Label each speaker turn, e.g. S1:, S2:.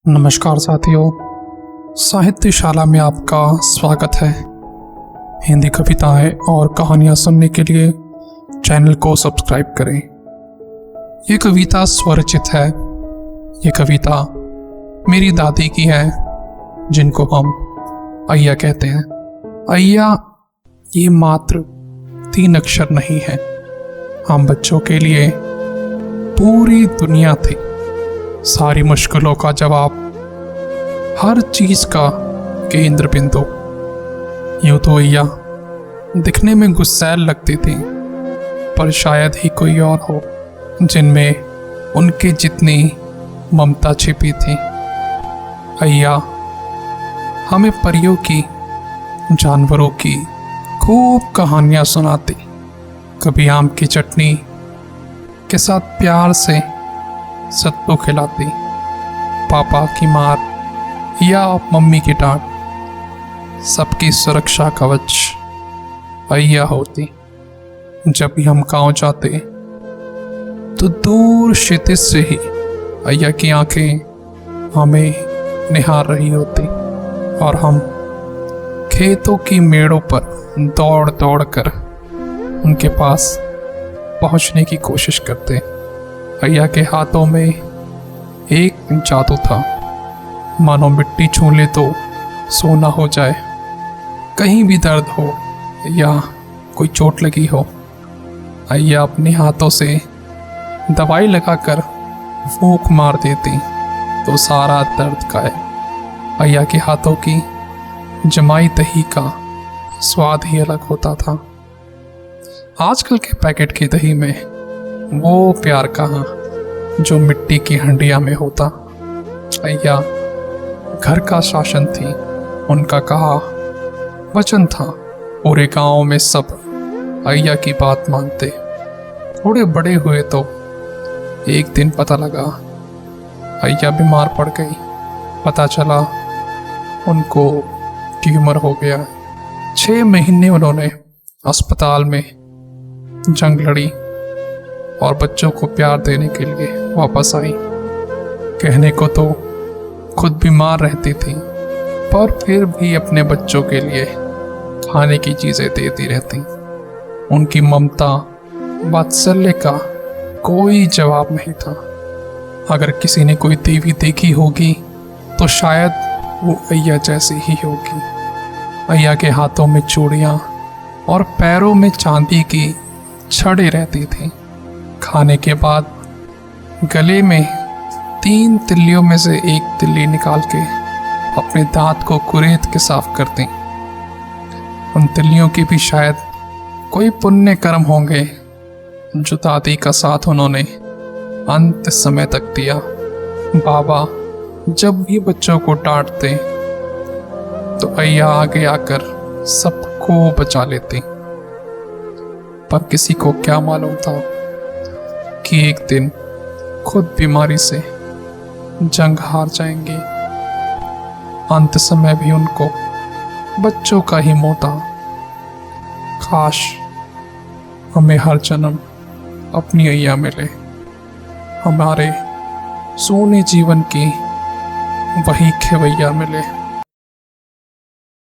S1: नमस्कार साथियों, साहित्यशाला में आपका स्वागत है। हिंदी कविताएं और कहानियां सुनने के लिए चैनल को सब्सक्राइब करें। ये कविता स्वरचित है। ये कविता मेरी दादी की है, जिनको हम अय्या कहते हैं। अय्या ये मात्र 3 अक्षर नहीं है, हम बच्चों के लिए पूरी दुनिया थी। सारी मुश्किलों का जवाब, हर चीज का केंद्र बिंदु। यूं तो अय्या दिखने में गुस्सैल लगती थी, पर शायद ही कोई और हो जिनमें उनके जितनी ममता छिपी थी। अय्या हमें परियों की, जानवरों की खूब कहानियां सुनाती। कभी आम की चटनी के साथ प्यार से सत्तू खिलाती, पापा की मार या मम्मी की डांट, सबकी सुरक्षा कवच अय्या होती। जब भी हम गांव जाते तो दूर क्षितिज से ही अय्या की आंखें हमें निहार रही होती और हम खेतों की मेड़ों पर दौड़ दौड़ कर उनके पास पहुंचने की कोशिश करते। अय्या के हाथों में एक जादू था, मानो मिट्टी छू ले तो सोना हो जाए। कहीं भी दर्द हो या कोई चोट लगी हो, अय्या अपने हाथों से दवाई लगाकर फूंक मार देती तो सारा दर्द गायब। अय्या के हाथों की जमाई दही का स्वाद ही अलग होता था। आजकल के पैकेट की दही में वो प्यार कहाँ जो मिट्टी की हंडिया में होता। अय्या घर का शासन थी, उनका कहा वचन था। पूरे गांव में सब अय्या की बात मानते। थोड़े बड़े हुए तो एक दिन पता लगा अय्या बीमार पड़ गई। पता चला उनको ट्यूमर हो गया। 6 महीने उन्होंने अस्पताल में जंग लड़ी और बच्चों को प्यार देने के लिए वापस आई। कहने को तो खुद बीमार रहती थी, पर फिर भी अपने बच्चों के लिए खाने की चीजें देती रहती। उनकी ममता, वात्सल्य का कोई जवाब नहीं था। अगर किसी ने कोई देवी देखी होगी तो शायद वो अय्या जैसी ही होगी। अय्या के हाथों में चूड़ियाँ और पैरों में चांदी की छड़ें रहती थी। खाने के बाद गले में 3 तिल्लियों में से एक तिल्ली निकाल के अपने दांत को कुरेद के साफ करती। उन तिल्लियों की भी शायद कोई पुण्य कर्म होंगे जो दादी का साथ उन्होंने अंत समय तक दिया। बाबा जब भी बच्चों को डांटते तो अय्या आगे आकर सबको बचा लेती। पर किसी को क्या मालूम था कि एक दिन खुद बीमारी से जंग हार जाएंगे। अंत समय भी उनको बच्चों का ही मोता। काश हमें हर जन्म अपनी अय्या मिले, हमारे सोने जीवन की वही खेवैया मिले।